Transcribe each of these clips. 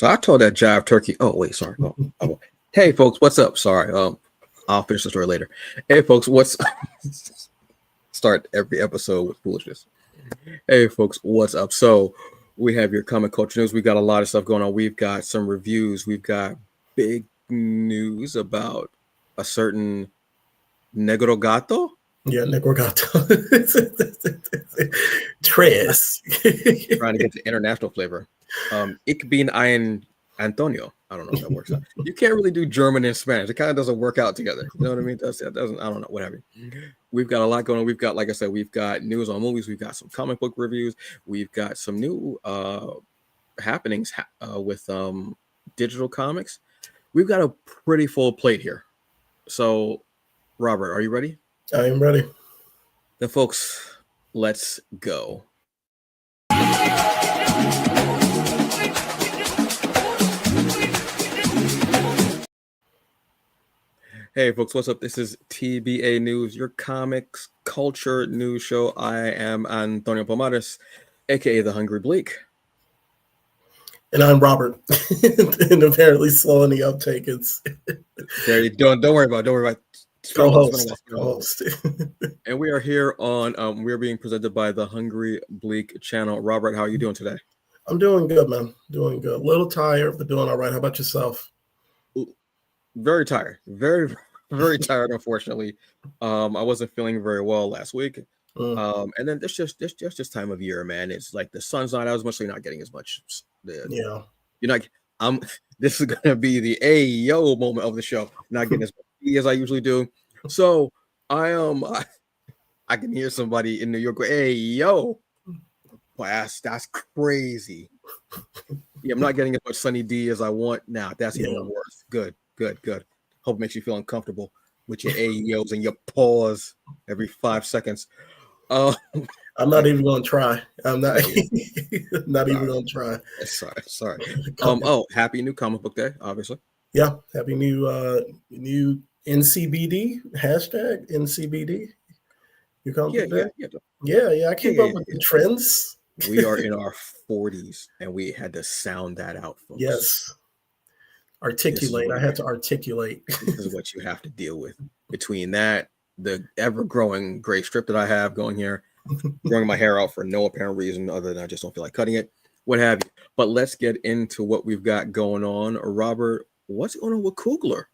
So I told that jive turkey. Oh wait, sorry. Hey folks, what's up? Sorry. I'll finish the story later. Hey folks, what's start every episode with foolishness. Hey folks, what's up? So we have your comic culture news. We got a lot of stuff going on. We've got some reviews. We've got big news about a certain Negro Gato. Yeah, Negro Gato. Tres. Trying to get the international flavor. Ich bin ein Antonio. I don't know if that works out. You can't really do German and Spanish. It kind of doesn't work out together. You know what I mean? That doesn't. I don't know. Whatever. We've got a lot going on. We've got, like I said, we've got news on movies. We've got some comic book reviews. We've got some new happenings with digital comics. We've got a pretty full plate here. So, Robert, are you ready? I am ready. Then, folks, let's go. Hey folks, what's up? This is TBA News, your comics culture news show. I am Antonio Pomares, aka the Hungry Bleak. And I'm Robert. And apparently slow in the uptake. It's there you don't worry about co-host. And we are here on we're being presented by the Hungry Bleak channel. Robert, how are you doing today? I'm doing good, man. Doing good. A little tired, but doing all right. How about yourself? Very tired. Very, very tired, unfortunately. I wasn't feeling very well last week. And then this just time of year, man. It's like the sun's not out as much, so you're not getting as much. Yeah. You're not this is gonna be the ayo moment of the show. Not getting as much as I usually do. So I can hear somebody in New York go, "Hey yo." Wow, that's crazy. Yeah, I'm not getting as much Sunny D as I want now. That's even worse. Good. Hope it makes you feel uncomfortable with your AEOs and your pause every 5 seconds. I'm not even going to try. I'm not even going to try. Sorry. Happy new comic book day, obviously. Yeah, happy new NCBD hashtag NCBD. Your comic book day? Yeah. I keep up with the trends. We are in our 40s, and we had to sound that out, folks. Yes. Articulate. I had to articulate. This is what you have to deal with. Between that, the ever-growing gray strip that I have going here, growing my hair out for no apparent reason other than I just don't feel like cutting it, what have you. But let's get into what we've got going on. Robert, what's going on with Coogler?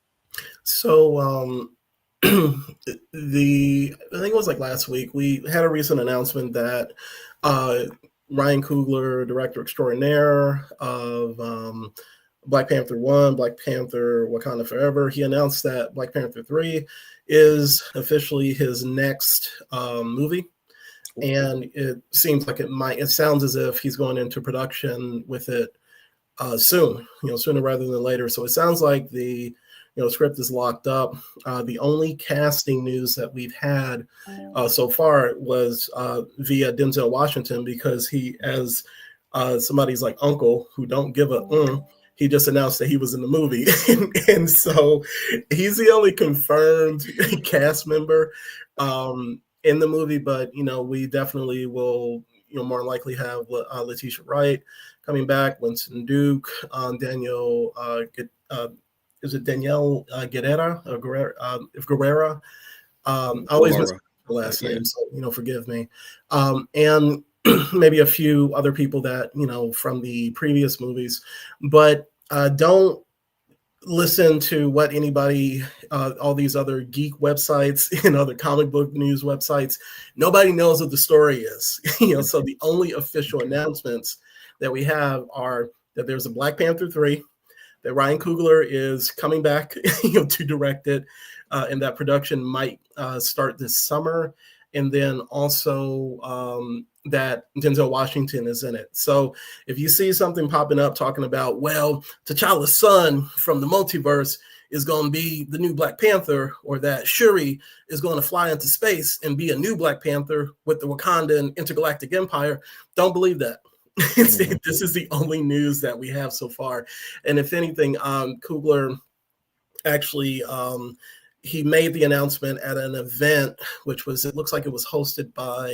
So, I think it was like last week, we had a recent announcement that Ryan Coogler, director extraordinaire of Black Panther 1, Black Panther Wakanda Forever, he announced that Black Panther 3 is officially his next movie. And it seems like it sounds as if he's going into production with it soon, sooner rather than later. So it sounds like the script is locked up. The only casting news that we've had so far was via Denzel Washington, because he, as somebody's like uncle who don't give a he just announced that he was in the movie. And so he's the only confirmed cast member in the movie. But, we definitely will, more likely have Letitia Wright coming back, Winston Duke, Daniel, is it Danielle Guerrera? Guerrera? I always miss the last name, so, forgive me. And maybe a few other people that, from the previous movies, but don't listen to what anybody, all these other geek websites and other comic book news websites. Nobody knows what the story is. So the only official announcements that we have are that there's a Black Panther 3, that Ryan Coogler is coming back to direct it, and that production might start this summer. And then also that Denzel Washington is in it. So if you see something popping up talking about, well, T'Challa's son from the multiverse is going to be the new Black Panther, or that Shuri is going to fly into space and be a new Black Panther with the Wakandan intergalactic empire, don't believe that. This is the only news that we have so far. And if anything, Coogler actually he made the announcement at an event, which was, it looks like it was hosted by,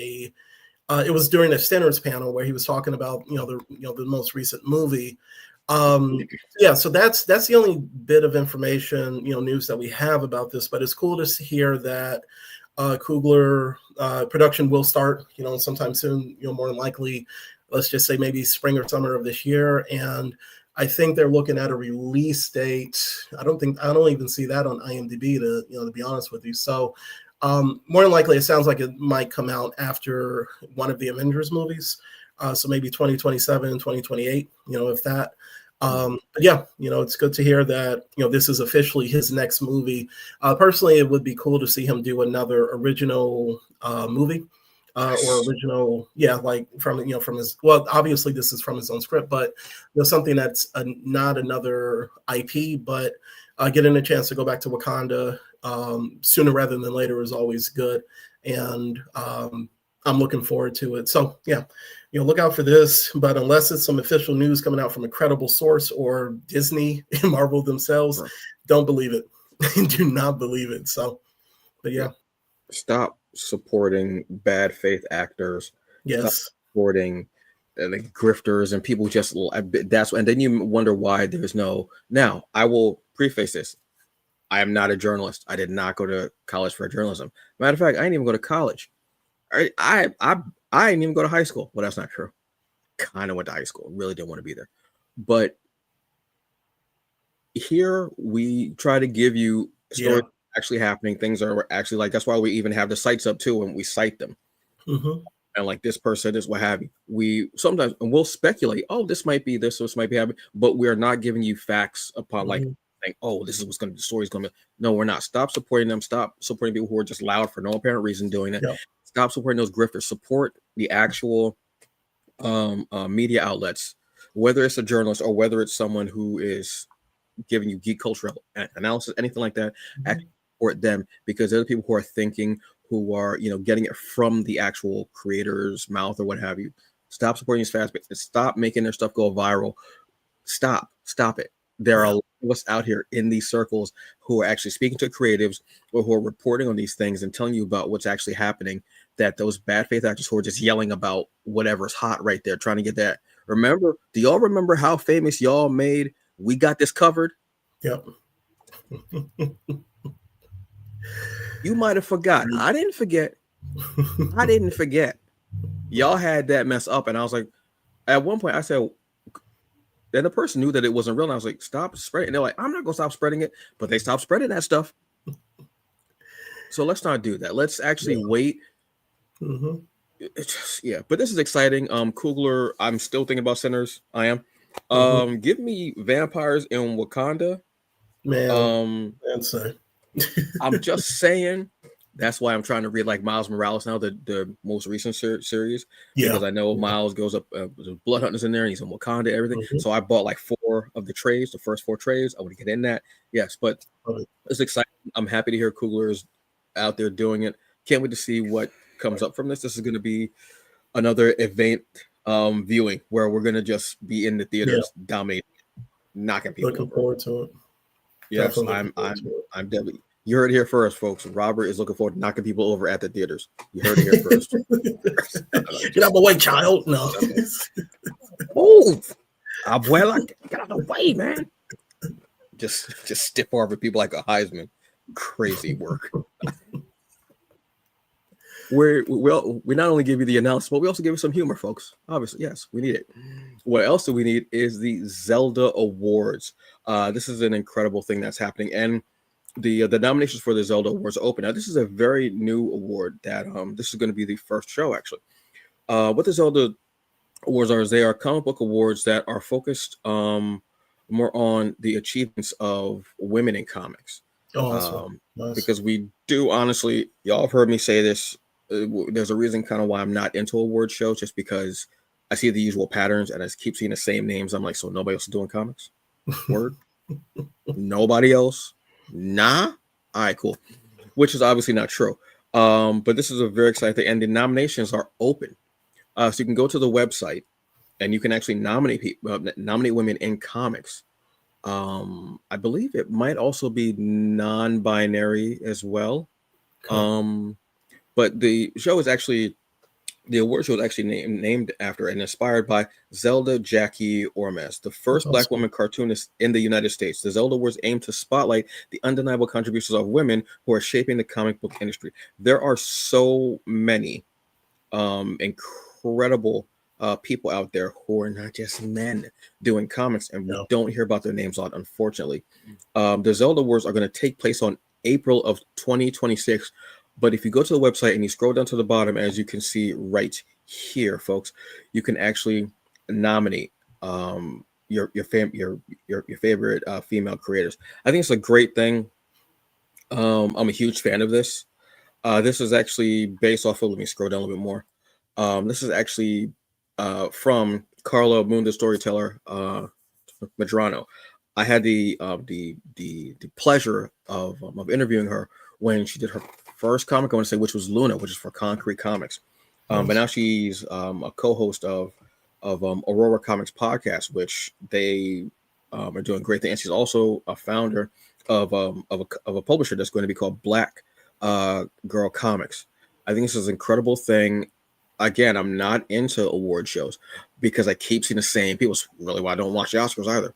it was during a Sinners panel where he was talking about, the most recent movie. Yeah, so that's the only bit of information, news that we have about this. But it's cool to hear that Coogler production will start, sometime soon. More than likely, let's just say maybe spring or summer of this year. And I think they're looking at a release date. I don't even see that on IMDb to be honest with you. So more than likely, it sounds like it might come out after one of the Avengers movies. So maybe 2027, 2028, if that. But yeah, it's good to hear that, this is officially his next movie. Personally, it would be cool to see him do another original movie. Or original, like from his. Well, obviously this is from his own script, but something that's not another IP, but getting a chance to go back to Wakanda sooner rather than later is always good, and I'm looking forward to it. So yeah, look out for this. But unless it's some official news coming out from a credible source or Disney and Marvel themselves, Right. Don't believe it. Do not believe it. So, but yeah. Stop supporting bad faith actors. Yes. Stop supporting the grifters and people just and then you wonder why there's no. Now, I will preface this. I am not a journalist. I did not go to college for journalism. Matter of fact, I didn't even go to college. I didn't even go to high school. Well, that's not true. Kind of went to high school. Really didn't want to be there. But here we try to give you stories actually happening. Things are actually like, that's why we even have the sites up too, and we cite them. Mm-hmm. And like this person is what have you. We sometimes, and we'll speculate, oh, this might be this, or this might be happening, but we're not giving you facts upon like, saying, oh, this is what's going to, the story's going to. No, we're not. Stop supporting them. Stop supporting people who are just loud for no apparent reason doing it. Stop supporting those grifters. Support the actual media outlets, whether it's a journalist or whether it's someone who is giving you geek cultural analysis, anything like that. Support them, because they're the people who are thinking, who are getting it from the actual creator's mouth or what have you. Stop supporting these fast, stop making their stuff go viral. Stop it. There are a lot of us out here in these circles who are actually speaking to creatives or who are reporting on these things and telling you about what's actually happening, that those bad faith actors who are just yelling about whatever's hot right there, trying to get that. Remember, do y'all remember how famous y'all made We Got This Covered? Yep. You might have forgot. I didn't forget. Y'all had that mess up, and I was like, at one point I said, and the person knew that it wasn't real, and I was like, stop spreading. And they're like, I'm not gonna stop spreading it, but they stopped spreading that stuff. So let's not do that. Let's actually wait. But this is exciting. Coogler, I'm still thinking about Sinners. I am. Give me vampires in Wakanda. Man, insane. I'm just saying. That's why I'm trying to read like Miles Morales now, the most recent series, because I know Miles goes up. There's blood hunters in there, and he's in Wakanda, everything. So I bought like 4 of the trades, the first 4 trades. I want to get in that. Yes, but it's exciting. I'm happy to hear Coogler is out there doing it. Can't wait to see what comes up from this. This is going to be another event viewing where we're going to just be in the theaters, dominating, knocking people. Looking forward to it. Yes, I'm definitely. You heard it here first, folks. Robert is looking forward to knocking people over at the theaters. You heard it here first. Get out of the way, child. No. Oh, abuela, get out of the way, man. Just stiff over people like a Heisman. Crazy work. We not only give you the announcement, but we also give you some humor, folks. Obviously, yes, we need it. What else do we need is the Zelda Awards. This is an incredible thing that's happening, and the nominations for the Zelda Awards are open. Now, this is a very new award that this is going to be the first show, actually. What the Zelda Awards are is they are comic book awards that are focused more on the achievements of women in comics. Awesome. Nice. Because we do, honestly, y'all have heard me say this. There's a reason kind of why I'm not into award shows, just because I see the usual patterns and I keep seeing the same names. I'm like, so nobody else is doing comics? Word? Nobody else? Nah? All right, cool. Which is obviously not true. But this is a very exciting thing. And the nominations are open. So you can go to the website and you can actually nominate women in comics. I believe it might also be non-binary as well. Okay. But the show is actually The award show was actually named after and inspired by Zelda Jackie Ormez, the first Black Awesome. woman cartoonist in the United States. The Zelda Awards aim to spotlight the undeniable contributions of women who are shaping the comic book industry. There are so many incredible people out there who are not just men doing comics, and we Yeah. don't hear about their names a lot, unfortunately. The Zelda Awards are going to take place on April of 2026. But if you go to the website and you scroll down to the bottom, as you can see right here, folks, you can actually nominate your favorite female creators. I think it's a great thing. I'm a huge fan of this. This is actually based off of. Let me scroll down a little bit more. This is actually from Carla Moon, the storyteller, Madrano. I had the pleasure of interviewing her when she did her first comic, I want to say, which was Luna, which is for Concrete Comics. But now she's a co-host of Aurora Comics podcast, which they are doing great things. She's also a founder of a publisher that's going to be called Black Girl Comics. I think this is an incredible thing. Again, I'm not into award shows because I keep seeing the same people. It's really why I don't watch the Oscars either.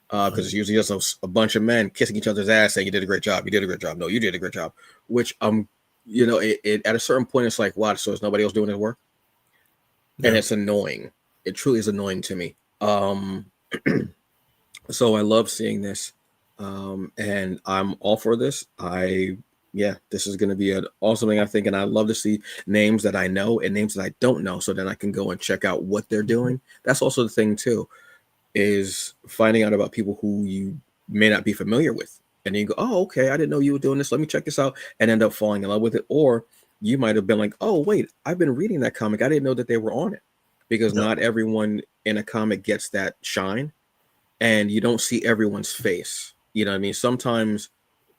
Because it's usually just a bunch of men kissing each other's ass saying you did a great job, you did a great job, no, you did a great job. Which it at a certain point it's like, wow, so is nobody else doing his work? Yeah. And it's annoying. It truly is annoying to me. So I love seeing this, and I'm all for this. This is going to be an awesome thing, I think, and I love to see names that I know and names that I don't know, so then I can go and check out what they're doing. That's also the thing too, is finding out about people who you may not be familiar with, and then you go, oh, okay, I didn't know you were doing this, let me check this out, and end up falling in love with it. Or you might have been like, oh wait, I've been reading that comic, I didn't know that they were on it, because not everyone in a comic gets that shine, and you don't see everyone's face. You know what I mean? Sometimes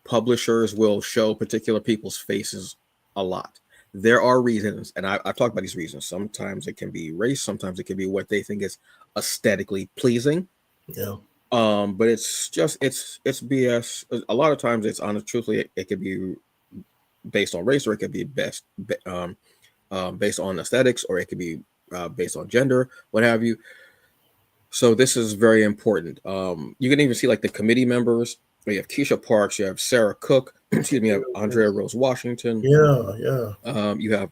publishers will show particular people's faces a lot. There are reasons, and I've talked about these reasons. Sometimes it can be race, sometimes it can be what they think is aesthetically pleasing. Yeah. But it's BS. A lot of times it's honest, truthfully, it could be based on race, or it could be based on aesthetics, or it could be based on gender, what have you. So this is very important. You can even see like the committee members. You have Keisha Parks, you have Sarah Cook, excuse me, you have Andrea Rose Washington. Yeah. You have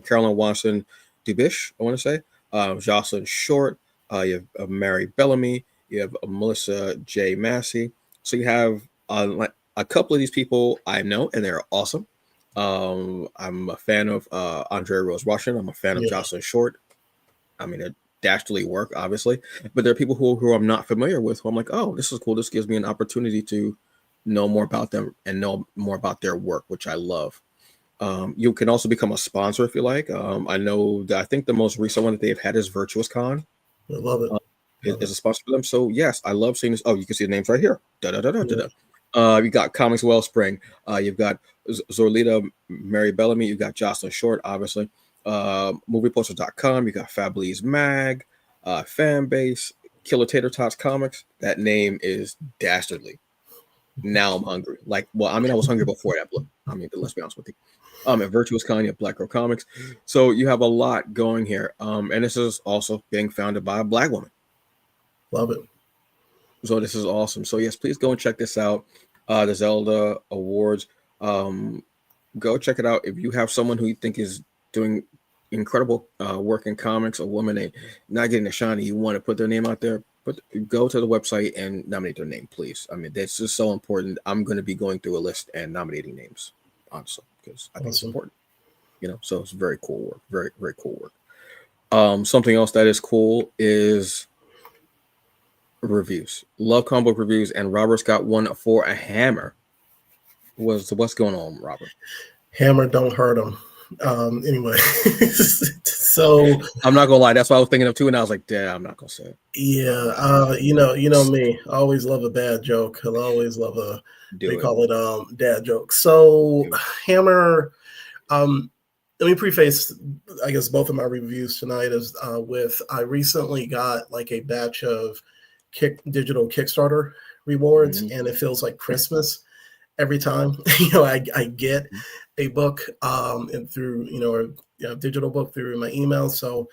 Carolyn Watson Dubish, I want to say, Jocelyn Short, you have Mary Bellamy, you have Melissa J. Massey. So you have a couple of these people I know, and they're awesome. I'm a fan of Andrea Rose Washington. I'm a fan of Jocelyn Short. I mean, they're dastardly work, obviously, but there are people who I'm not familiar with who I'm like, oh, this is cool. This gives me an opportunity to know more about them and know more about their work, which I love. You can also become a sponsor if you like. I know that I think the most recent one that they've had is Virtuous Con. I love it. Is a sponsor for them. So yes, I love seeing this. Oh, you can see the names right here. You got Comics Wellspring. You've got Zorlita Mary Bellamy. You've got Jocelyn Short, obviously. Movieposters.com. You got Fable's Mag, Fanbase, Killer Tater Tots Comics. That name is dastardly. Now I'm hungry. I was hungry before that, but let's be honest with you. At Virtuous Con, you have Black Girl Comics. So you have a lot going here. And this is also being founded by a Black woman. Love it. So this is awesome. So yes, please go and check this out. The Zelda Awards. Go check it out. If you have someone who you think is doing incredible work in comics, a woman and not getting a shine, you want to put their name out there, but go to the website and nominate their name, please. I mean, that's just so important. I'm going to be going through a list and nominating names, honestly, because I think it's important. So it's very cool work. Very, very cool work. Something else that is cool is reviews. Love comic book reviews, and Robert's got one for a Hammer. What's going on, Robert? Hammer don't hurt him. Anyway, so I'm not gonna lie, that's what I was thinking of too, and I was like, damn, I'm not gonna say it. Yeah, you know me. I always love a bad joke. I always love call it dad joke. So Hammer, let me preface, I guess, both of my reviews tonight is with I recently got like a batch of digital Kickstarter rewards, and it feels like Christmas every time I get a book and through digital book through my email. So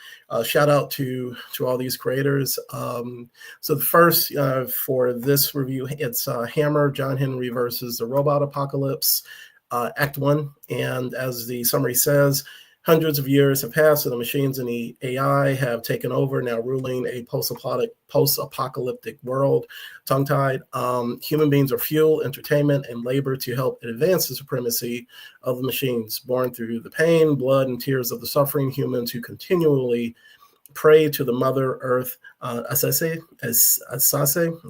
shout out to all these creators. So the first for this review, it's Hammer, John Henry versus the Robot Apocalypse, Act 1. And as the summary says, hundreds of years have passed and the machines and the AI have taken over, now ruling a post-apocalyptic world. Tongue-tied, human beings are fuel, entertainment, and labor to help advance the supremacy of the machines. Born through the pain, blood, and tears of the suffering humans who continually pray to the Mother Earth, Asase,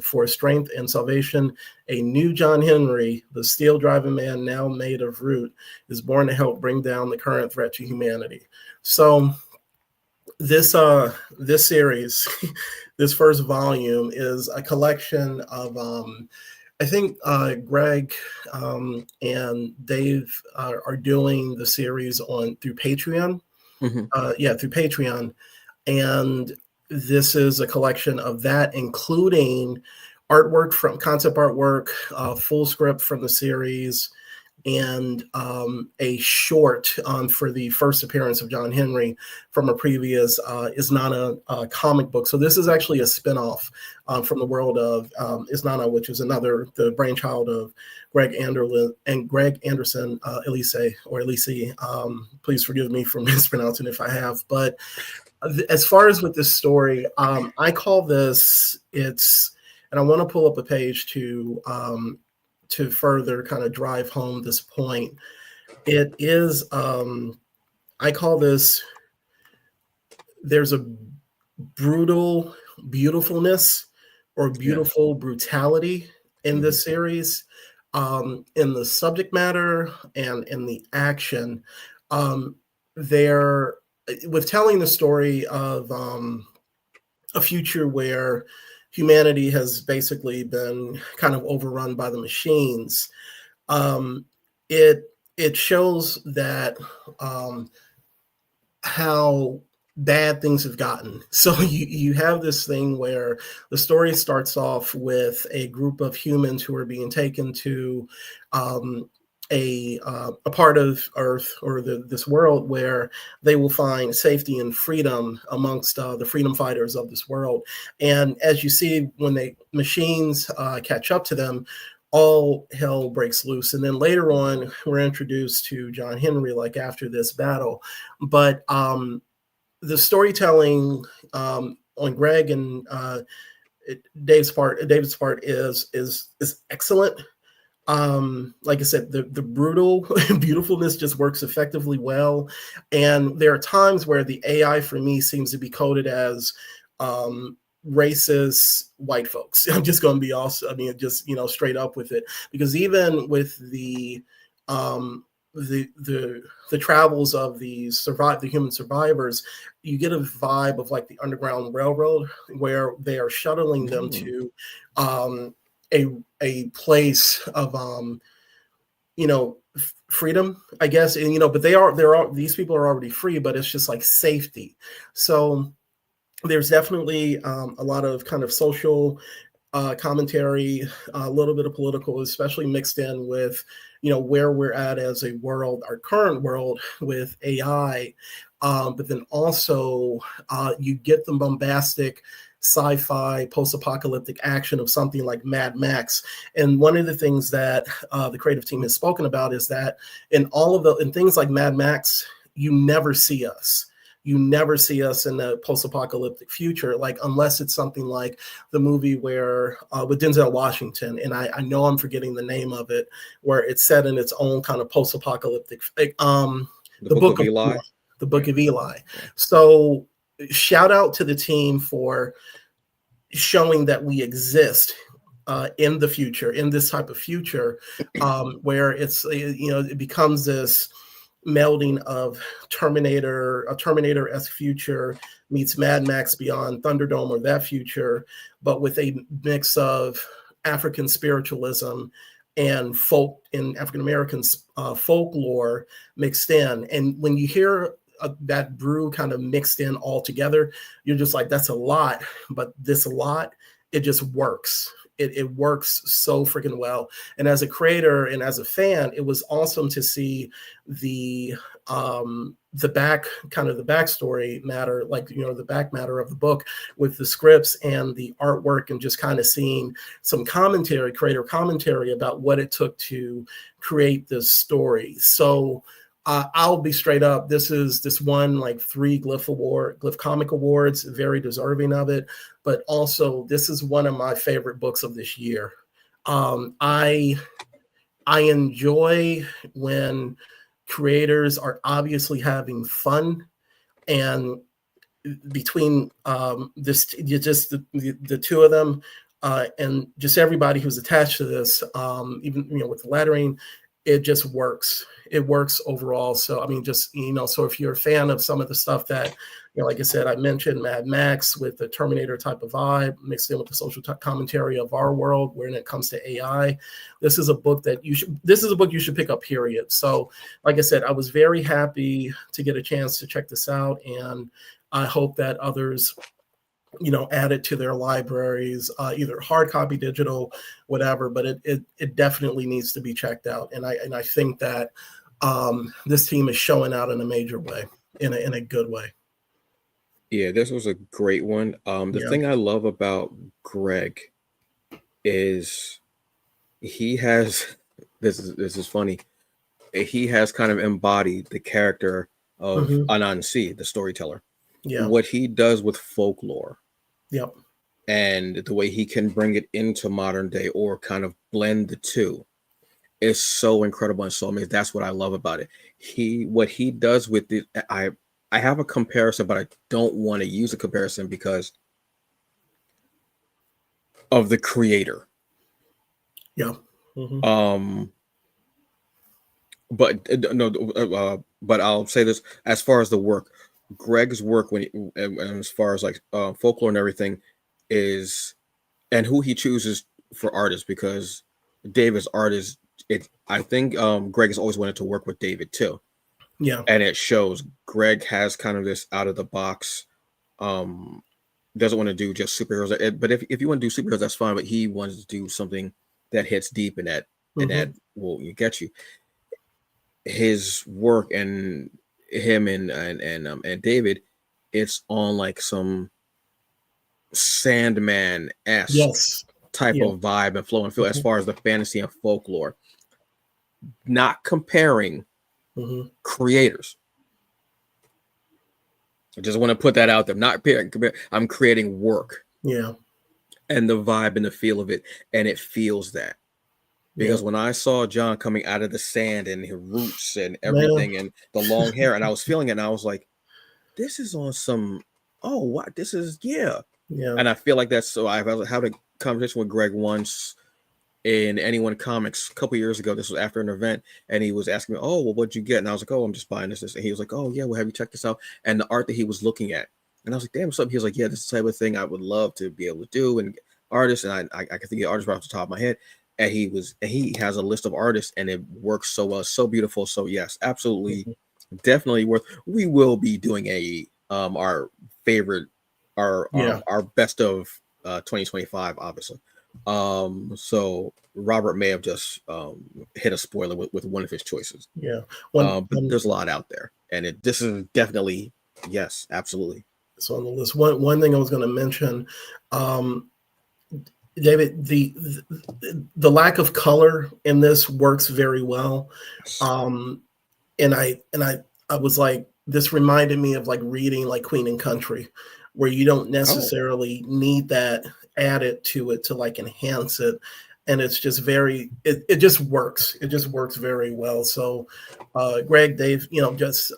for strength and salvation. A new John Henry, the steel-driving man now made of root, is born to help bring down the current threat to humanity. So this series, this first volume, is a collection of I think Greg and Dave are doing the series through Patreon. Mm-hmm. Through Patreon. And this is a collection of that, including artwork from concept artwork, full script from the series, and a short for the first appearance of John Henry from a previous Isnana comic book. So this is actually a spinoff from the world of Isnana, which is the brainchild of Greg Anderson, Elise. Please forgive me for mispronouncing if I have, but as far as with this story, I call this, and I want to pull up a page to further kind of drive home this point. It is, I call this, there's a brutal beautifulness or beautiful brutality in this series, in the subject matter and in the action. With telling the story of a future where humanity has basically been kind of overrun by the machines, it shows that how bad things have gotten. So you have this thing where the story starts off with a group of humans who are being taken to a part of Earth or this world where they will find safety and freedom amongst the freedom fighters of this world. And as you see, when the machines catch up to them, all hell breaks loose. And then later on, we're introduced to John Henry, like after this battle. But the storytelling on Greg and David's part is excellent. Like I said, the brutal beautifulness just works effectively well. And there are times where the AI for me seems to be coded as racist white folks. I'm just going to be just straight up with it, because even with the travels of the human survivors, you get a vibe of like the Underground Railroad, where they are shuttling them to a place of freedom, I guess. And but these people are already free, but it's just like safety. So there's definitely a lot of kind of social commentary, a little bit of political, especially mixed in with where we're at as a world, our current world with AI, but then also you get the bombastic sci-fi post-apocalyptic action of something like Mad Max. And one of the things that the creative team has spoken about is that in things like Mad Max, you never see us. You never see us in the post-apocalyptic future, like unless it's something like the movie where with Denzel Washington, and I know I'm forgetting the name of it, where it's set in its own kind of post-apocalyptic, the Book of Eli. The Book of Eli. So shout out to the team for showing that we exist in the future, in this type of future, where it becomes this melding of a Terminator-esque future meets Mad Max Beyond Thunderdome, or that future, but with a mix of African spiritualism and African American folklore mixed in. And when you hear that brew kind of mixed in all together, you're just like, that's a lot, but this lot, it just works. It works so freaking well. And as a creator and as a fan, it was awesome to see the the backstory matter, like, the back matter of the book with the scripts and the artwork, and just kind of seeing some creator commentary about what it took to create this story. So I'll be straight up. This won like 3 Glyph Comic Awards, very deserving of it. But also, this is one of my favorite books of this year. I enjoy when creators are obviously having fun, and between the two of them, and just everybody who's attached to this, even with the lettering, it just works. It works overall. So I mean, so if you're a fan of some of the stuff that, like I said, I mentioned Mad Max with the Terminator type of vibe mixed in with the social commentary of our world when it comes to AI, this is a book you should pick up, period. So like I said, I was very happy to get a chance to check this out, and I hope that others add it to their libraries, either hard copy, digital, whatever, but it definitely needs to be checked out. And I think that this team is showing out in a major way, in a good way. Yeah, this was a great one. The thing I love about Greg is he has this is funny. He has kind of embodied the character of Anansi, the storyteller. Yeah. What he does with folklore. Yep. And the way he can bring it into modern day or kind of blend the two is so incredible and so amazing. That's what I love about it. What he does with it, I have a comparison, but I don't want to use a comparison because of the creator. Yeah. But I'll say this: as far as the work, Greg's work, as far as like folklore and everything, is, and who he chooses for artists, because David's art is it. I think Greg has always wanted to work with David too. Yeah, and it shows. Greg has kind of this out of the box. Doesn't want to do just superheroes, but if you want to do superheroes, that's fine. But he wants to do something that hits deep and that will get you. His work and him and David, it's on like some Sandman-esque type of vibe and flow and feel as far as the fantasy and folklore. Not comparing creators. I just want to put that out there. Not comparing. I'm creating work. Yeah. And the vibe and the feel of it, and it feels that. Because when I saw John coming out of the sand and his roots and everything and the long hair, and I was feeling it, and I was like, this is on some, oh, what? This is, yeah. And I feel like that's, so I had a conversation with Greg once in Anyone Comics a couple years ago. This was after an event, and he was asking me, oh, well, what'd you get? And I was like, oh, I'm just buying this. And he was like, oh, yeah, well, have you checked this out? And the art that he was looking at. And I was like, damn, something. He was like, yeah, this is the type of thing I would love to be able to do and artists. And I can think of artists right off the top of my head. And he has a list of artists, and it works so well, so beautiful. So yes, absolutely, definitely worth. We will be doing our favorite, our best of 2025, obviously. So Robert may have just hit a spoiler with one of his choices. Yeah, but there's a lot out there, and this is definitely, yes, absolutely. So on the list, one thing I was going to mention. David, the lack of color in this works very well. And I was like, this reminded me of like reading like Queen and Country, where you don't necessarily need that added to it to like enhance it. And it's just it just works. It just works very well. So Greg, Dave, just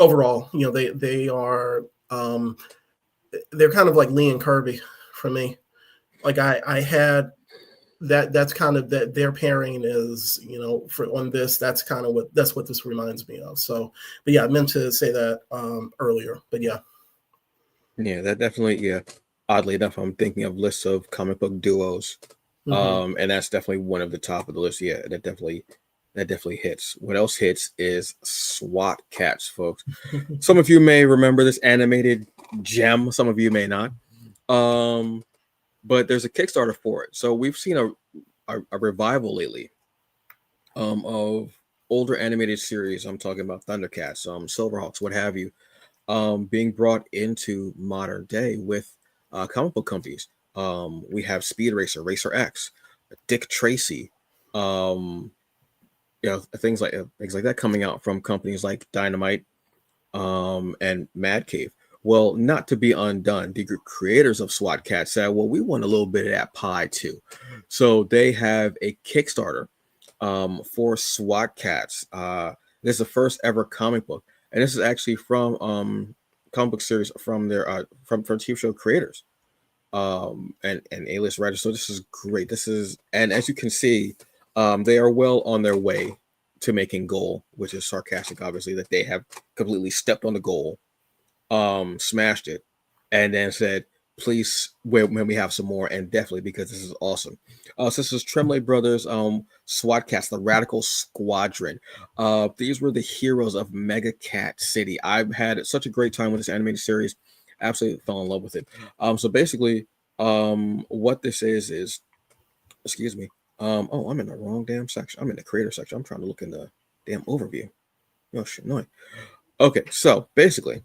overall, they are they're kind of like Lee and Kirby for me. Like I had that's kind of that their pairing is, for on this, that's what this reminds me of. So, but yeah, I meant to say that earlier, but yeah. Yeah, that definitely, oddly enough, I'm thinking of lists of comic book duos. And that's definitely one of the top of the list. Yeah, that definitely hits. What else hits is SWAT Cats, folks. Some of you may remember this animated gem, some of you may not. But there's a Kickstarter for it. So we've seen a revival lately of older animated series, I'm talking about Thundercats, Silverhawks, what have you, being brought into modern day with comic book companies. We have Speed Racer, Racer X, Dick Tracy, um, things like that coming out from companies like Dynamite, and Mad Cave. Well, not to be undone, the creators of SWAT Cat said, well, we want a little bit of that pie too. So they have a Kickstarter for SWAT Cats. This is the first ever comic book. And this is actually from comic book series from their from TV show creators and A-list writers. So this is great. And as you can see, they are well on their way to making goal, which is sarcastic, obviously, that they have completely stepped on the goal, smashed it, and then said, please, when we have some more, and definitely because this is awesome. So this is Tremblay Brothers, SWAT Cats, the Radical Squadron. These were the heroes of Mega Cat City. I've had such a great time with this animated series. Absolutely fell in love with it. So basically, what this is, excuse me. Oh, I'm in the wrong damn section. I'm in the creator section. I'm trying to look in the damn overview. Oh shit, no. Okay, so basically,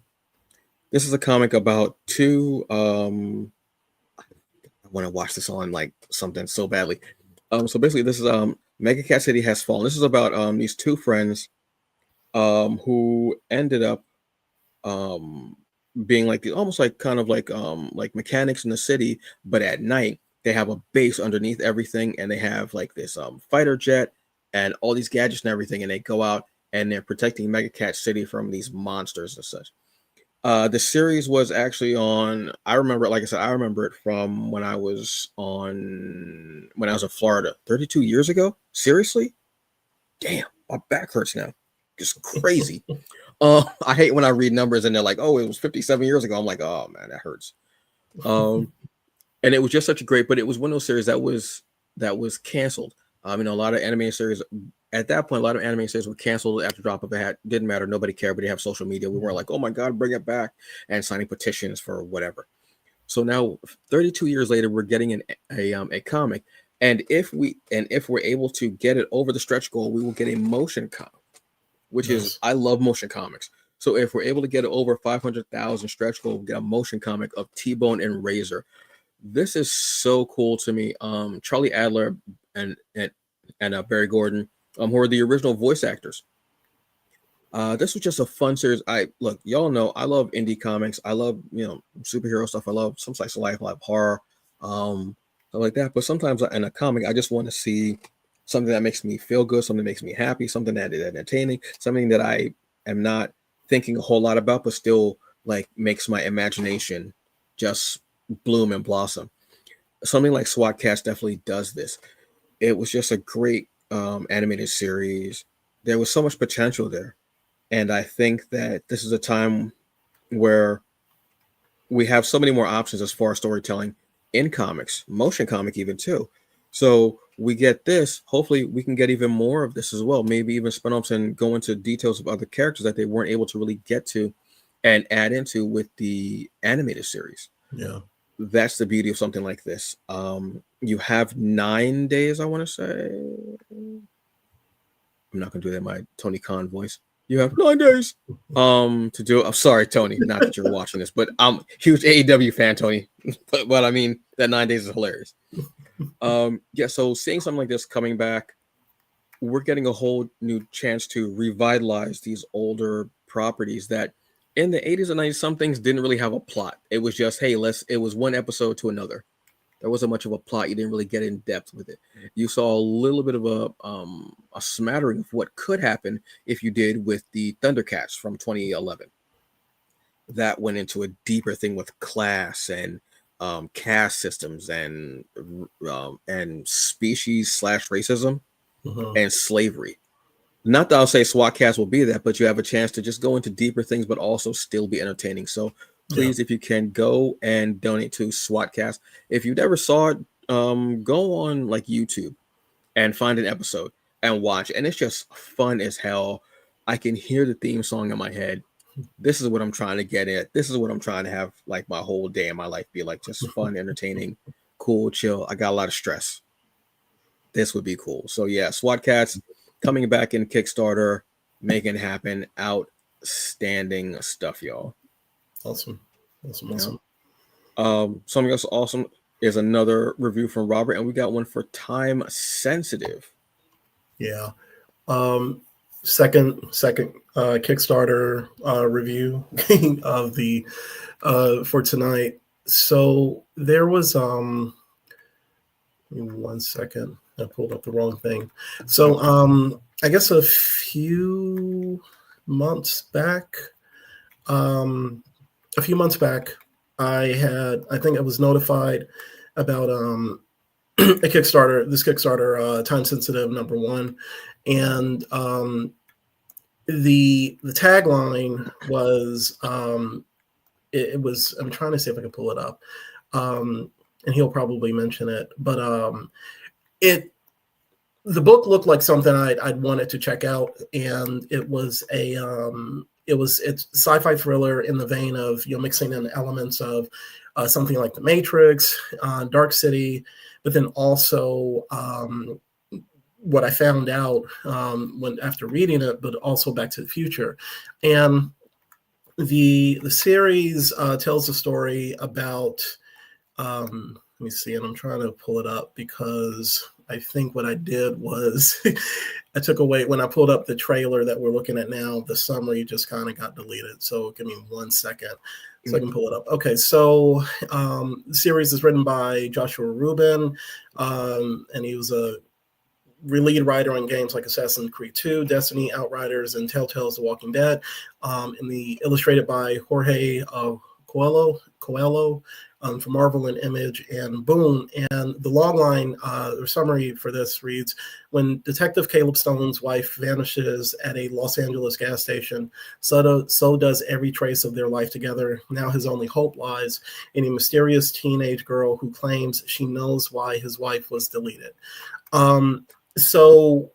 this is a comic about two. I want to watch this on like something so badly. So basically, this is Mega Cat City has fallen. This is about these two friends, who ended up being like almost like kind of like mechanics in the city, but at night they have a base underneath everything, and they have like this fighter jet and all these gadgets and everything, and they go out and they're protecting Mega Cat City from these monsters and such. The series was actually on. I remember, like I said, I remember it from when I was in Florida 32 years ago. Seriously, damn, my back hurts now. Just crazy. I hate when I read numbers and they're like, "Oh, it was 57 years ago." I'm like, "Oh man, that hurts." And it was just such a great, but it was one of those series that was canceled. A lot of anime series at that point, a lot of anime series were canceled after drop of a hat. Didn't matter, nobody cared. But they have social media. We weren't like, "Oh my god, bring it back," and signing petitions for whatever. So now, 32 years later, we're getting a comic, and if we're able to get it over the stretch goal, we will get a motion comic, which is, I love motion comics. So if we're able to get it over 500,000 stretch goal, we'll get a motion comic of T-Bone and Razor. This is so cool to me. Charlie Adler and Barry Gordon, who are the original voice actors. This was just a fun series. Look, y'all know I love indie comics. I love superhero stuff. I love some slice of life, I love horror, stuff like that. But sometimes in a comic, I just want to see something that makes me feel good, something that makes me happy, something that is entertaining, something that I am not thinking a whole lot about, but still like makes my imagination just bloom and blossom. Something like SWAT Cats definitely does this. It was just a great animated series. There was so much potential there. And I think that this is a time where we have so many more options as far as storytelling in comics, motion comic even too. So we get this. Hopefully we can get even more of this as well. Maybe even spin-offs and go into details of other characters that they weren't able to really get to and add into with the animated series. Yeah. That's the beauty of something like this. You have 9 days, I want to say. I'm not going to do that in my Tony Khan voice. You have 9 days to do it. I'm sorry, Tony, not that you're watching this, but I'm a huge AEW fan, Tony. but I mean, that 9 days is hilarious. Yeah, so seeing something like this coming back, we're getting a whole new chance to revitalize these older properties that in the 80s and 90s, some things didn't really have a plot. It was just, hey, it was one episode to another. There wasn't much of a plot. You didn't really get in depth with it. You saw a little bit of a smattering of what could happen if you did with the Thundercats from 2011. That went into a deeper thing with class and caste systems and species / racism and slavery. Not that I'll say SWAT Cast will be that, but you have a chance to just go into deeper things, but also still be entertaining. So please, if you can, go and donate to SWAT Cast. If you never saw it, go on like YouTube and find an episode and watch. And it's just fun as hell. I can hear the theme song in my head. This is what I'm trying to get at. This is what I'm trying to have like my whole day in my life be like, just fun, entertaining, cool, chill. I got a lot of stress. This would be cool. So yeah, SWAT Cats. coming back in Kickstarter, making it happen. Outstanding stuff, y'all. Awesome. Something else awesome is another review from Robert, and we got one for Time Sensitive. Yeah. Second Kickstarter review of the for tonight. So there was give me 1 second. I pulled up the wrong thing. So I guess a few months back, I think I was notified about this Kickstarter, Time Sensitive #1, and the tagline was it was, I'm trying to see if I can pull it up, and he'll probably mention it, but the book looked like something I'd wanted to check out, and it's sci-fi thriller in the vein of, mixing in elements of something like The Matrix, Dark City, but then also what I found out after reading it, but also Back to the Future. And the series tells a story about, let me see, and I'm trying to pull it up because I think what I did was I took away, when I pulled up the trailer that we're looking at now, the summary just kind of got deleted. So give me 1 second so I can pull it up. Okay, so the series is written by Joshua Rubin, and he was a lead writer on games like Assassin's Creed 2, Destiny, Outriders, and Telltale's The Walking Dead, and illustrated by Jorge Coelho for Marvel and Image and Boom. And the logline or summary for this reads: when Detective Caleb Stone's wife vanishes at a Los Angeles gas station, so does every trace of their life together. Now his only hope lies in a mysterious teenage girl who claims she knows why his wife was deleted. So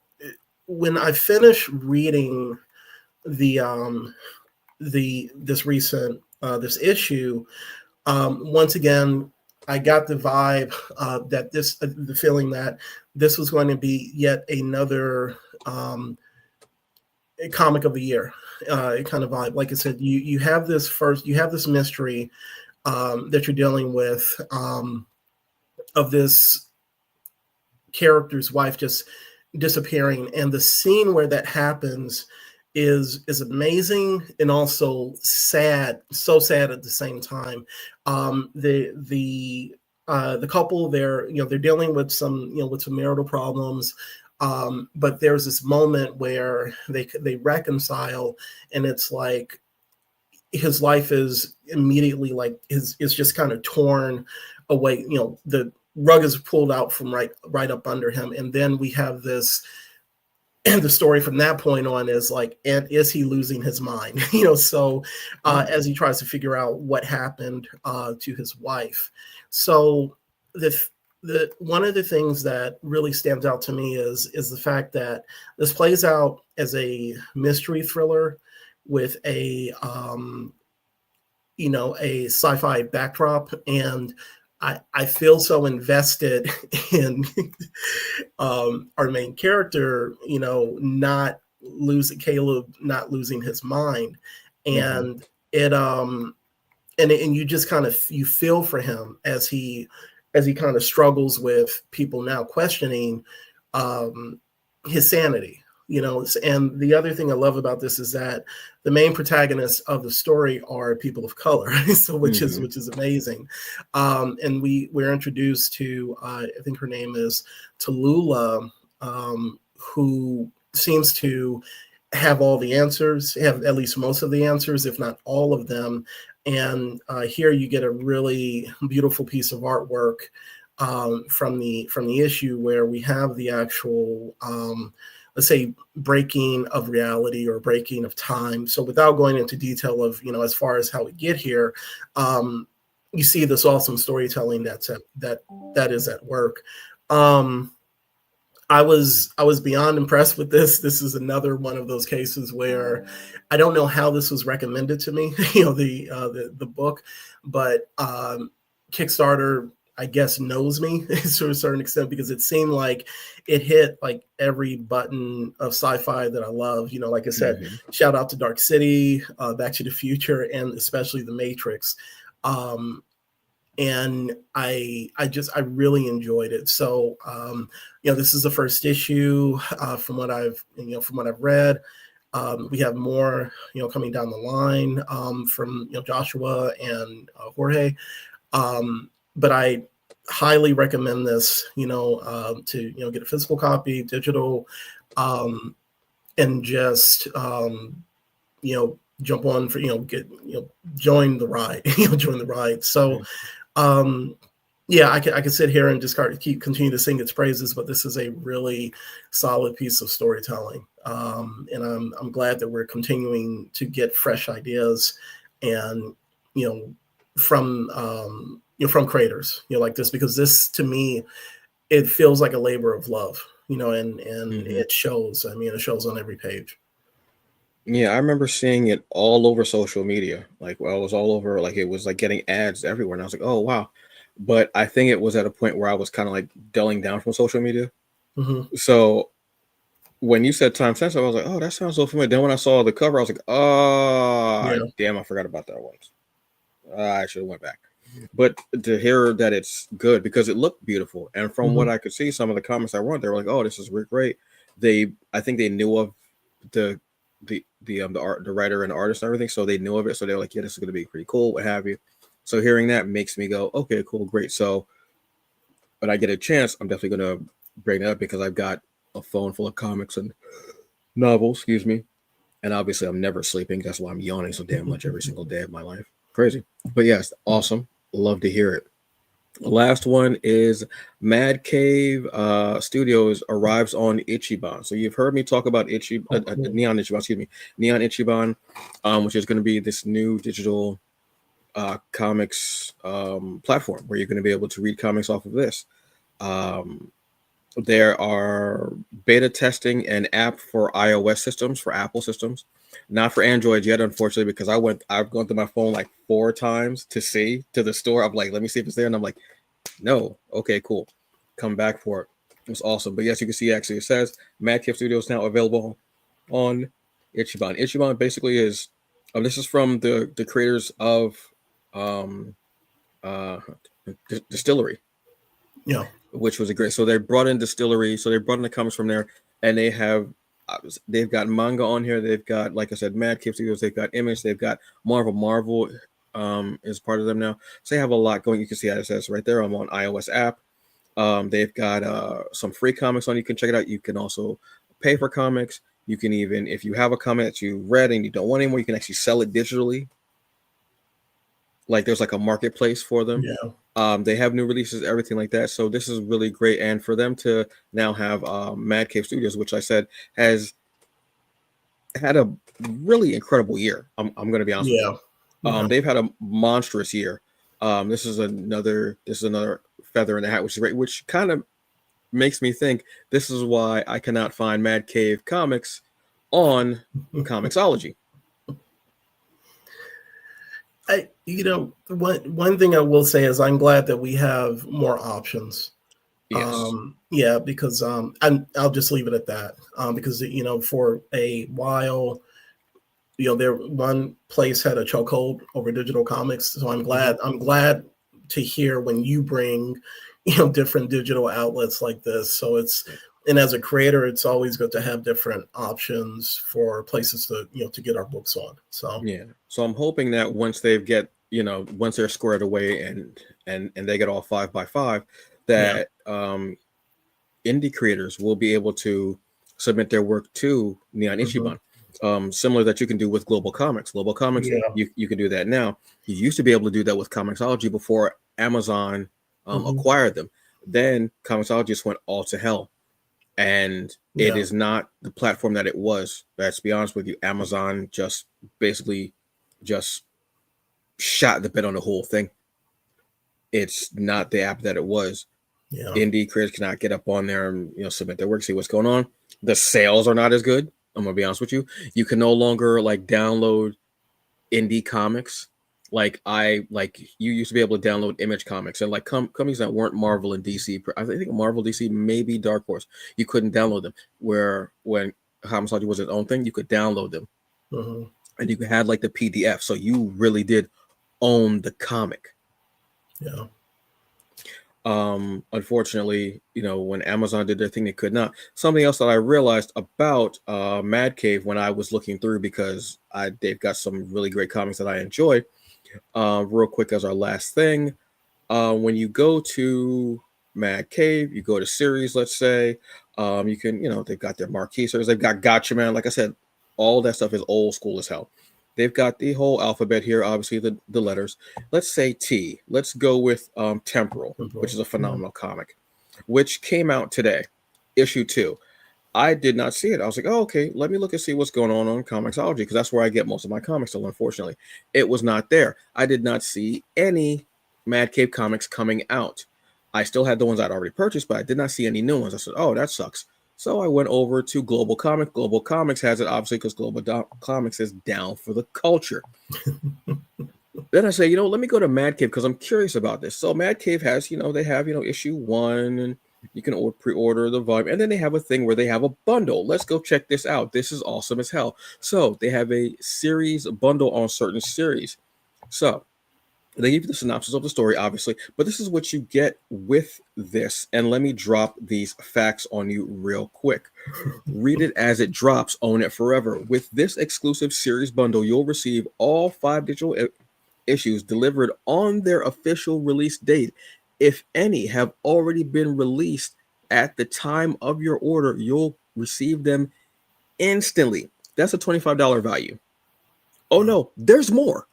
when I finished reading this issue, once again, I got the vibe that the feeling that this was going to be yet another comic of the year kind of vibe. Like I said, you have this mystery that you're dealing with of this character's wife just disappearing, and the scene where that happens is amazing and also sad, so sad at the same time. The couple, they're dealing with some marital problems, but there's this moment where they reconcile, and it's like his life is immediately is just kind of torn away. The rug is pulled out from right up under him, and then we have this. And the story from that point on is like, and is he losing his mind? So as he tries to figure out what happened to his wife. So the one of the things that really stands out to me is the fact that this plays out as a mystery thriller with a sci-fi backdrop, and I feel so invested in our main character, not losing his mind, and it and you just kind of you feel for him as he kind of struggles with people now questioning his sanity. And the other thing I love about this is that the main protagonists of the story are people of color, so which is amazing. And we're introduced to I think her name is Tallulah, who seems to have all the answers, have at least most of the answers, if not all of them. And here you get a really beautiful piece of artwork from the issue where we have the actual let's say breaking of reality or breaking of time. So without going into detail of, as far as how we get here, you see this awesome storytelling that is at work. I was beyond impressed with this. This is another one of those cases where I don't know how this was recommended to me, the book, but Kickstarter, I guess, knows me to a certain extent, because it seemed like it hit like every button of sci-fi that I love. You know, like I said, shout out to Dark City, Back to the Future, and especially The Matrix. And I really enjoyed it. So, you know, this is the first issue, from what I've read. We have more, you know, coming down the line, from, you know, Joshua and Jorge. But I highly recommend this, you know, to, you know, get a physical copy, digital, and just, you know, jump on for, you know, join the ride, you know, join the ride. So, yeah, I could sit here and just continue to sing its praises, but this is a really solid piece of storytelling, and I'm glad that we're continuing to get fresh ideas, and, you know, from from creators, you know, like this, because this, to me, it feels like a labor of love, you know, and it shows. I mean, it shows on every page. Yeah, I remember seeing it all over social media. Like, well, it was all over, like it was like getting ads everywhere. And I was like, oh wow. But I think it was at a point where I was kind of like dulling down from social media. So when you said time sensitive, I was like, oh, that sounds so familiar. Then when I saw the cover, I was like, oh, Yeah. damn, I forgot about that once. I should have went back. But to hear that it's good, because it looked beautiful, and from what I could see, some of the comments I wrote, they were like, "Oh, this is really great." I think they knew of the writer and the artist and everything, so they knew of it. So they're like, "Yeah, this is going to be pretty cool, what have you." So hearing that makes me go, "Okay, cool, great." So when I get a chance, I'm definitely going to bring that up, because I've got a phone full of comics and novels, excuse me, and obviously I'm never sleeping. That's why I'm yawning so damn much every single day of my life. Crazy. But yes, awesome. Love to hear it. Last one is Mad Cave Studios arrives on Ichiban. So you've heard me talk about Neon Ichiban, excuse me, Neon Ichiban, which is going to be this new digital comics platform where you're going to be able to read comics off of this. There are beta testing an app for iOS systems, for Apple systems, not for Android yet, unfortunately, because I've gone through my phone like 4 times to the store. I'm like, let me see if it's there, and I'm like, no, okay, cool, come back for it. It was awesome. But yes, you can see actually it says Mad Cave Studios now available on Ichiban. Ichiban basically is this is from the creators of Distillery. Yeah. Which was a great. So they brought in Distillery. So they brought in the comics from there, and they've got manga on here. They've got, like I said, Mad Cave Studios. They've got Image. They've got Marvel. Marvel is part of them now. So they have a lot going. You can see how it says right there. I'm on iOS app. They've got some free comics on. You can check it out. You can also pay for comics. You can even, if you have a comic that you read and you don't want anymore, you can actually sell it digitally. Like there's like a marketplace for them. Yeah. They have new releases, everything like that. So this is really great. And for them to now have Mad Cave Studios, which I said has had a really incredible year. I'm going to be honest with you. They've had a monstrous year. This is another feather in the hat, which is great, which kind of makes me think this is why I cannot find Mad Cave comics on Comixology. One thing I will say is I'm glad that we have more options. Yes. Because I'll just leave it at that. Because for a while, one place had a chokehold over digital comics. So I'm glad to hear when you bring different digital outlets like this. So and as a creator, it's always good to have different options for places to get our books on. So so I'm hoping that once they're squared away and they get all 5x5, that indie creators will be able to submit their work to Neon Ichiban. Similar that you can do with Global Comics. Global Comics, you can do that now. You used to be able to do that with Comixology before Amazon acquired them. Then Comixology just went all to hell. And it is not the platform that it was. Let's be honest with you. Amazon basically shot the bed on the whole thing. It's not the app that it was. Indie creators cannot get up on there and submit their work, see what's going on. The sales are not as good. I'm gonna be honest with you. You can no longer like download indie comics Like you used to be able to download Image Comics, and like companies that weren't Marvel and DC. I think Marvel, DC, maybe Dark Horse. You couldn't download them. Where when Homicide was its own thing, you could download them, and you could have like the PDF. So you really did own the comic. Yeah. Unfortunately, when Amazon did their thing, they could not. Something else that I realized about Mad Cave when I was looking through, because they've got some really great comics that I enjoy. Real quick as our last thing, when you go to Mad Cave, you go to series, let's say, you can, they've got their marquee series, they've got Gotcha Man. Like I said, all that stuff is old school as hell. They've got the whole alphabet here, obviously the letters. Let's say T. Let's go with Temporal, which is a phenomenal comic, which came out today, issue 2. I did not see it. I was like, oh, okay, let me look and see what's going on Comixology, because that's where I get most of my comics still, unfortunately. It was not there. I did not see any Mad Cave comics coming out. I still had the ones I'd already purchased, but I did not see any new ones. I said, oh, that sucks. So I went over to Global Comic. Global Comics has it, obviously, because Global Comics is down for the culture. Then I say, let me go to Mad Cave because I'm curious about this. So Mad Cave has, they have, issue 1, and you can pre-order the volume. And then they have a thing where they have a bundle. Let's go check this out. This is awesome as hell. So they have a series bundle on certain series. So they give you the synopsis of the story, obviously, but this is what you get with this. And let me drop these facts on you real quick. Read it as it drops, own it forever. With this exclusive series bundle, you'll receive all 5 digital issues delivered on their official release date. If any have already been released at the time of your order, you'll receive them instantly. That's a $25 value. Oh no, there's more.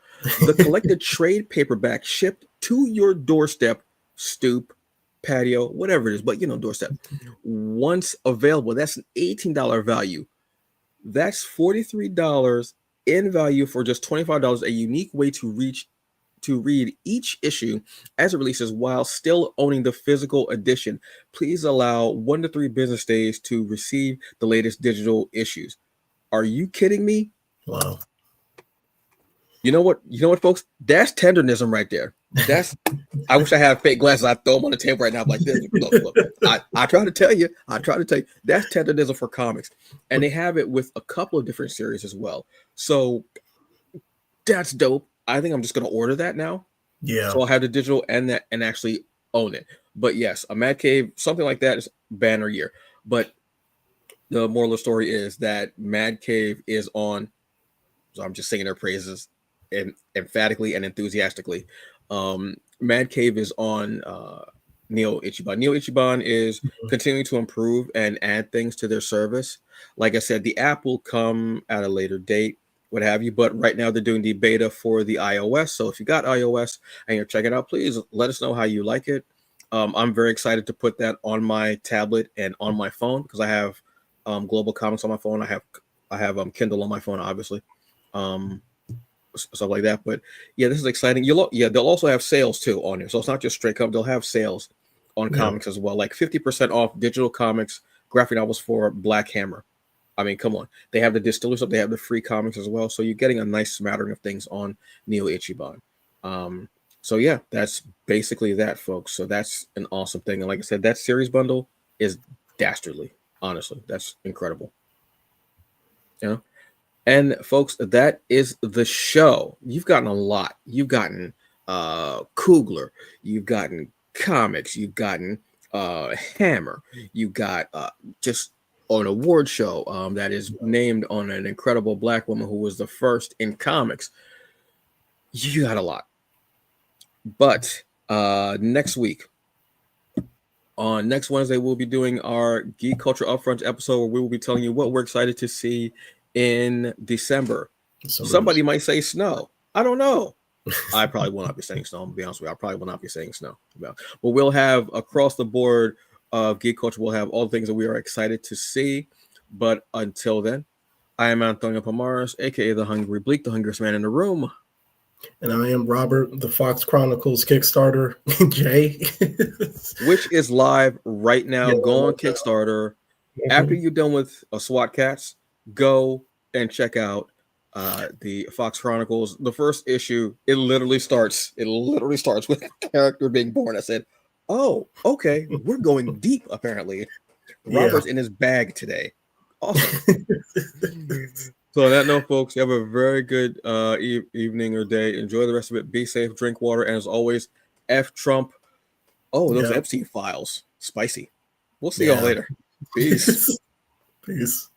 The collected trade paperback shipped to your doorstep, stoop, patio, whatever it is, but doorstep. Once available, that's an $18 value. That's $43 in value for just $25. A unique way to read each issue as it releases while still owning the physical edition. Please allow 1 to 3 business days to receive the latest digital issues. Are you kidding me? Wow. You know what, folks? That's tenderism right there. I wish I had fake glasses. I'd throw them on the table right now. I'm like this. Look. I try to tell you. That's tenderism for comics. And they have it with a couple of different series as well. So that's dope. I think I'm just going to order that now. Yeah. So I'll have the digital and actually own it. But yes, a Mad Cave, something like that is banner year. But the moral of the story is that Mad Cave is on. So I'm just singing their praises emphatically and enthusiastically. Mad Cave is on Neo Ichiban. Neo Ichiban is continuing to improve and add things to their service. Like I said, the app will come at a later date, what have you. But right now they're doing the beta for the iOS. So if you got iOS and you're checking it out, please let us know how you like it. I'm very excited to put that on my tablet and on my phone because I have Global Comics on my phone. I have Kindle on my phone, obviously. Stuff like that. But yeah, this is exciting. They'll also have sales too on here. So it's not just straight comics. They'll have sales on comics as well, like 50% off digital comics, graphic novels for Black Hammer. I mean, come on. They have the distiller stuff. They have the free comics as well. So you're getting a nice smattering of things on Neo Ichiban. So yeah, that's basically that, folks. So that's an awesome thing. And like I said, that series bundle is dastardly. Honestly, that's incredible. And folks, that is the show. You've gotten a lot. You've gotten Coogler. You've gotten comics. You've gotten Hammer. You got just an award show that is named on an incredible Black woman who was the first in comics. You got a lot. But next week, on next Wednesday, we'll be doing our Geek Culture Upfront episode where we will be telling you what we're excited to see in December. Somebody might say snow. I don't know. I probably will not be saying snow. I'm gonna be honest with you. I probably will not be saying snow. But we'll have across the board of Geek Culture, we'll have all the things that we are excited to see. But until then, I am Antonio Pomares, aka the Hungry Bleak, the hungriest man in the room. And I am Robert, the Fox Chronicles Kickstarter, Jay. Which is live right now. Go on Kickstarter. After you're done with SWAT Cats, go and check out the Fox Chronicles. The first issue, it literally starts with a character being born. I said, "Oh, okay, we're going deep." Apparently, Robert's in his bag today. Awesome. So on that note, folks, you have a very good evening or day. Enjoy the rest of it. Be safe, drink water, and as always, F Trump. Oh, those Epstein files, spicy. We'll see y'all later. Peace. Peace.